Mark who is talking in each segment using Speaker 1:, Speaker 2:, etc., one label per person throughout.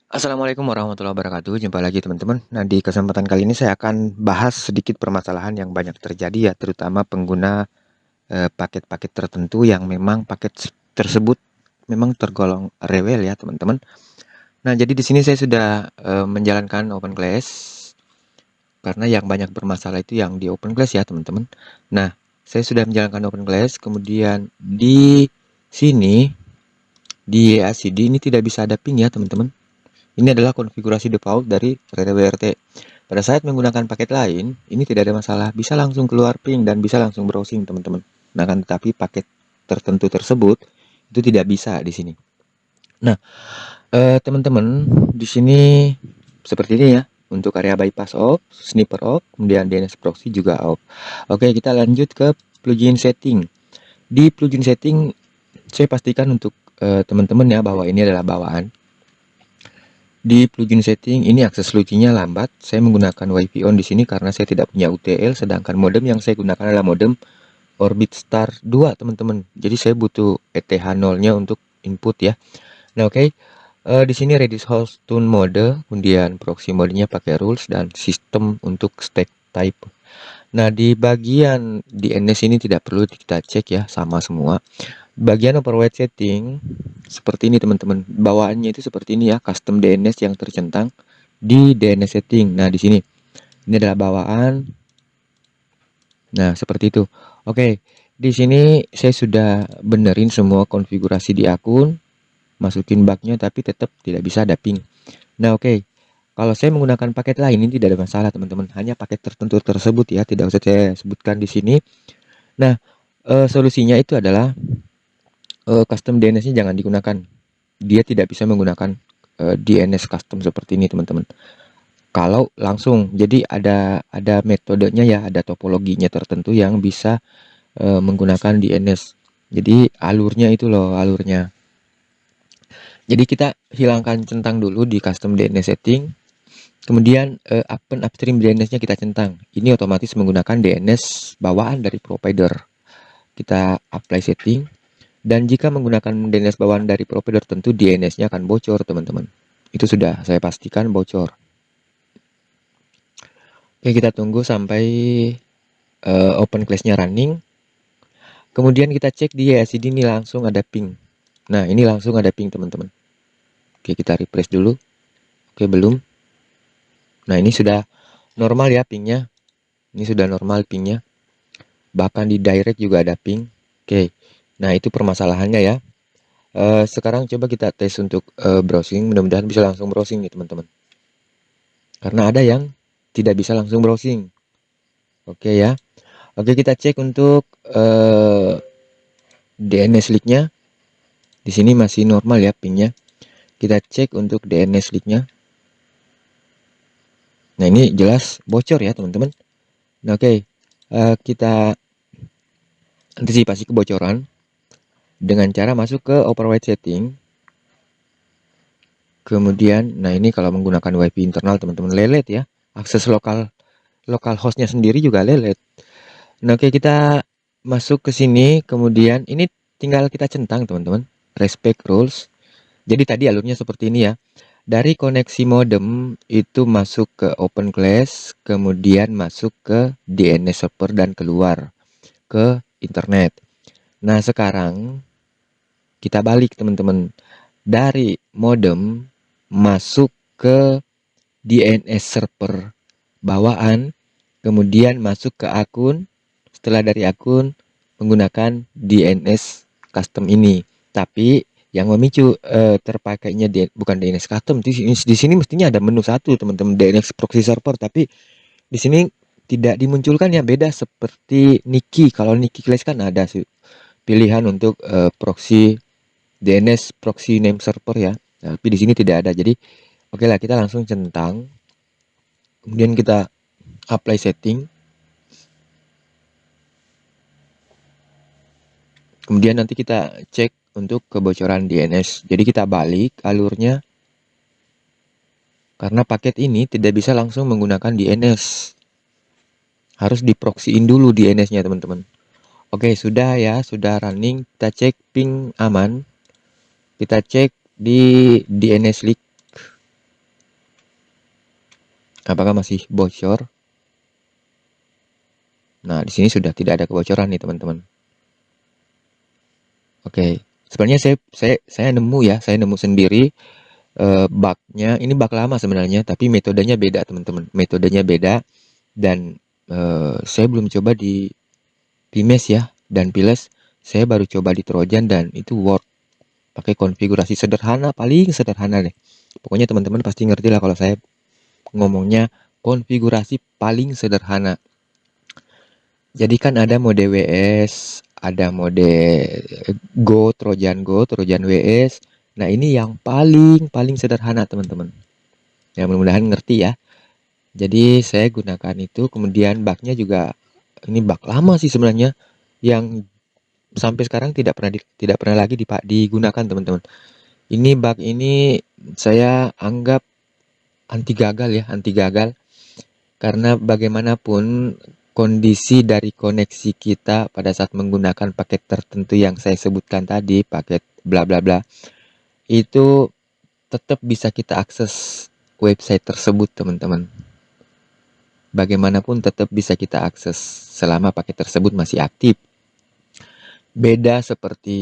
Speaker 1: Assalamualaikum warahmatullahi wabarakatuh. Jumpa lagi teman-teman. Nah, di kesempatan kali ini saya akan bahas sedikit permasalahan yang banyak terjadi ya, terutama pengguna paket-paket tertentu yang memang tersebut memang tergolong rewel ya, teman-teman. Nah, jadi di sini saya sudah menjalankan open class karena yang banyak bermasalah itu yang di open class ya, teman-teman. Nah, saya sudah menjalankan open class, kemudian di sini di EACD ini tidak bisa ada ping ya, teman-teman. Ini adalah konfigurasi default dari RTWRT. Pada saat menggunakan paket lain, ini tidak ada masalah, bisa langsung keluar ping dan bisa langsung browsing, teman-teman. Nah, kan tetapi paket tertentu tersebut itu tidak bisa di sini. Nah, teman-teman, di sini seperti ini ya. Untuk area bypass off, sniper off, kemudian DNS proxy juga off. Oke, kita lanjut ke plugin setting. Di plugin setting, saya pastikan untuk teman-teman ya bahwa ini adalah bawaan. Di plugin setting ini akses lucunya lambat. Saya menggunakan WiFi on di sini karena saya tidak punya UTL, sedangkan modem yang saya gunakan adalah modem Orbit Star 2, teman-teman. Jadi saya butuh ETH 0-nya untuk input ya. Nah, oke. Di sini reduce host tune mode, kemudian proxy modenya pakai rules dan sistem untuk stack type. Nah, di bagian DNS ini tidak perlu kita cek ya, sama semua. Bagian override setting seperti ini teman-teman. Bawaannya itu seperti ini ya, custom DNS yang tercentang di DNS setting. Nah, di sini ini adalah bawaan. Nah, seperti itu. Oke, di sini saya sudah benerin semua konfigurasi di akun, masukin bugnya tapi tetap tidak bisa ada ping. Nah, oke. Kalau saya menggunakan paket lain ini tidak ada masalah, teman-teman. Hanya paket tertentu tersebut ya, tidak usah saya sebutkan di sini. Nah, solusinya itu adalah custom DNS-nya jangan digunakan. Dia tidak bisa menggunakan DNS custom seperti ini, teman-teman. Kalau langsung, jadi ada metodenya ya, ada topologinya tertentu yang bisa menggunakan DNS. Jadi alurnya itu loh, alurnya. Jadi kita hilangkan centang dulu di custom DNS setting. Kemudian upstream DNS-nya kita centang. Ini otomatis menggunakan DNS bawaan dari provider. Kita apply setting. Dan jika menggunakan DNS bawaan dari provider, tentu DNS-nya akan bocor, teman-teman. Itu sudah saya pastikan bocor. Oke, kita tunggu sampai open class-nya running. Kemudian kita cek di EACD ini langsung ada ping. Nah, ini langsung ada ping, teman-teman. Oke, kita refresh dulu. Oke, belum. Nah, ini sudah normal ya pingnya. Ini sudah normal pingnya. Bahkan di direct juga ada ping. Oke, nah itu permasalahannya ya. Sekarang coba kita tes untuk browsing. Mudah-mudahan bisa langsung browsing nih, teman-teman. Karena ada yang tidak bisa langsung browsing. Oke ya. Oke, kita cek untuk DNS leak-nya. Di sini masih normal ya pingnya. Kita cek untuk DNS leak-nya. Nah, ini jelas bocor ya, teman-teman. Nah, oke. Kita antisipasi kebocoran dengan cara masuk ke override setting. Kemudian, nah ini kalau menggunakan WiFi internal, teman-teman, lelet ya. Akses lokal hostnya sendiri juga lelet. Nah, oke, kita masuk ke sini. Kemudian ini tinggal kita centang, teman-teman. Respect rules. Jadi tadi alurnya seperti ini ya. Dari koneksi modem itu masuk ke open class, kemudian masuk ke DNS server dan keluar ke internet. Nah, sekarang kita balik, teman-teman. Dari modem masuk ke DNS server bawaan, kemudian masuk ke akun. Setelah dari akun menggunakan DNS custom ini. Tapi yang memicu terpakainya bukan DNS custom. Di sini mestinya ada menu satu, teman-teman, DNS proxy server, tapi di sini tidak dimunculkan ya, beda seperti Niki. Kalau Niki Class kan ada sih pilihan untuk proxy DNS proxy name server ya. Nah, tapi di sini tidak ada. Jadi oke lah, kita langsung centang. Kemudian kita apply setting. Kemudian nanti kita cek untuk kebocoran DNS. Jadi kita balik alurnya. Karena paket ini tidak bisa langsung menggunakan DNS. Harus diproxyin dulu DNS-nya, teman-teman. Oke, sudah ya, sudah running. Kita cek ping aman. Kita cek di DNS leak. Apakah masih bocor? Nah, di sini sudah tidak ada kebocoran nih, teman-teman. Oke, sebenarnya saya nemu ya, saya nemu sendiri bugnya. Ini bug lama sebenarnya, tapi metodenya beda, teman-teman. Metodenya beda dan saya belum coba di Vmes ya, dan Piles saya baru coba di Trojan dan itu work. Pakai konfigurasi sederhana, paling sederhana deh. Pokoknya teman-teman pasti ngerti lah kalau saya ngomongnya konfigurasi paling sederhana. Jadi kan ada mode WS, ada mode Trojan WS. Nah, ini yang paling sederhana, teman-teman. Ya, mudah-mudahan ngerti ya. Jadi saya gunakan itu, kemudian bugnya juga ini bug lama sih sebenarnya yang sampai sekarang tidak pernah lagi digunakan, teman-teman. Ini bug ini saya anggap anti gagal ya, anti gagal. Karena bagaimanapun kondisi dari koneksi kita pada saat menggunakan paket tertentu yang saya sebutkan tadi, paket bla bla bla, itu tetap bisa kita akses website tersebut, teman-teman. Bagaimanapun tetap bisa kita akses selama paket tersebut masih aktif. Beda seperti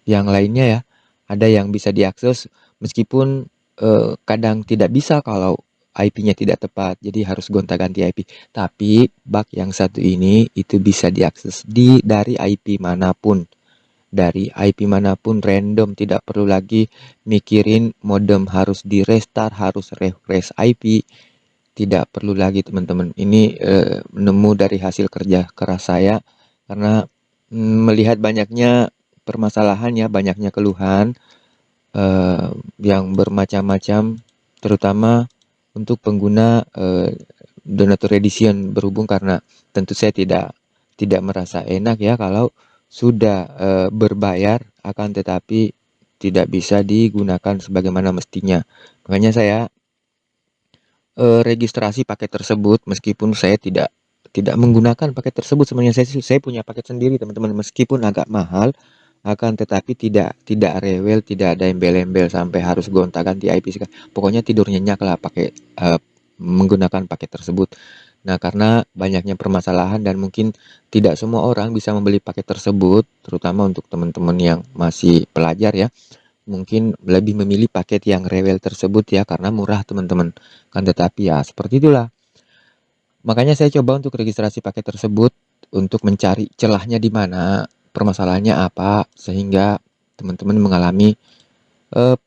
Speaker 1: yang lainnya ya. Ada yang bisa diakses meskipun kadang tidak bisa kalau IP-nya tidak tepat, jadi harus gonta-ganti IP. Tapi bug yang satu ini itu bisa diakses dari IP manapun. Dari IP manapun random, tidak perlu lagi mikirin modem harus di restart, harus refresh IP. Tidak perlu lagi, teman-teman. Ini nemu dari hasil kerja keras saya karena melihat banyaknya permasalahan ya, banyaknya keluhan yang bermacam-macam, terutama untuk pengguna donatur edition, berhubung karena tentu saya tidak merasa enak ya kalau sudah berbayar akan tetapi tidak bisa digunakan sebagaimana mestinya. Makanya saya registrasi paket tersebut meskipun saya tidak menggunakan paket tersebut. Sebenarnya saya punya paket sendiri, teman-teman, meskipun agak mahal akan tetapi tidak rewel, tidak ada embel-embel sampai harus gonta-ganti IP. Pokoknya tidur nyenyak lah pakai menggunakan paket tersebut. Nah, karena banyaknya permasalahan dan mungkin tidak semua orang bisa membeli paket tersebut, terutama untuk teman-teman yang masih pelajar ya, mungkin lebih memilih paket yang rewel tersebut ya karena murah, teman-teman. Kan tetapi ya seperti itulah. Makanya saya coba untuk registrasi paket tersebut untuk mencari celahnya di mana, permasalahannya apa, sehingga teman-teman mengalami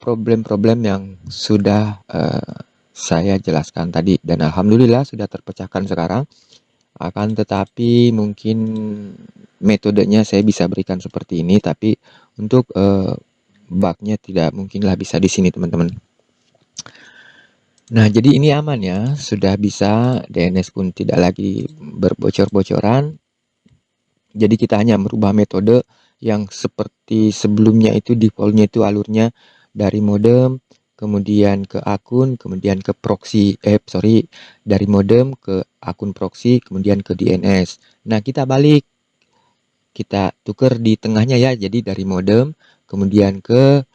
Speaker 1: problem-problem yang sudah saya jelaskan tadi, dan alhamdulillah sudah terpecahkan sekarang. Akan tetapi mungkin metodenya saya bisa berikan seperti ini, tapi untuk bugnya tidak mungkinlah bisa di sini, teman-teman. Nah, jadi ini aman ya, sudah bisa, DNS pun tidak lagi berbocor-bocoran. Jadi kita hanya merubah metode yang seperti sebelumnya, itu defaultnya itu alurnya dari modem, kemudian ke akun, kemudian ke proxy, dari modem ke akun proxy, kemudian ke DNS. Nah, kita balik, kita tuker di tengahnya ya, jadi dari modem, kemudian ke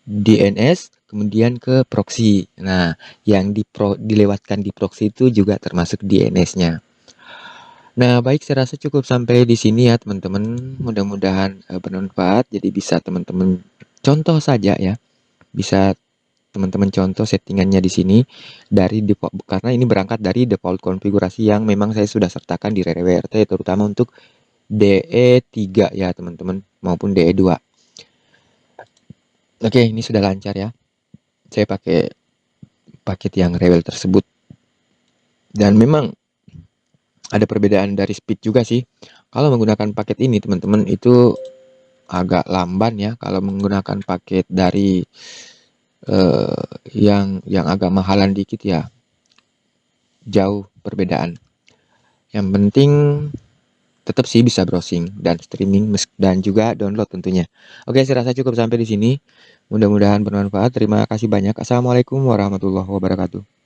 Speaker 1: DNS, kemudian ke proxy. Nah, yang dilewatkan di proxy itu juga termasuk DNS-nya. Nah, baik, saya rasa cukup sampai di sini ya, teman-teman. Mudah-mudahan bermanfaat. Jadi bisa teman-teman contoh saja ya. Bisa teman-teman contoh settingannya di sini dari default, karena ini berangkat dari default konfigurasi yang memang saya sudah sertakan di RWRT, terutama untuk DE3 ya, teman-teman, maupun DE2. Oke, ini sudah lancar ya. Saya pakai paket yang rewel tersebut. Dan memang ada perbedaan dari speed juga sih. Kalau menggunakan paket ini, teman-teman, itu agak lamban ya. Kalau menggunakan paket dari yang agak mahalan dikit ya, jauh perbedaan. Yang penting tetap sih bisa browsing dan streaming dan juga download tentunya. Oke, saya rasa cukup sampai di sini. Mudah-mudahan bermanfaat. Terima kasih banyak. Assalamualaikum warahmatullahi wabarakatuh.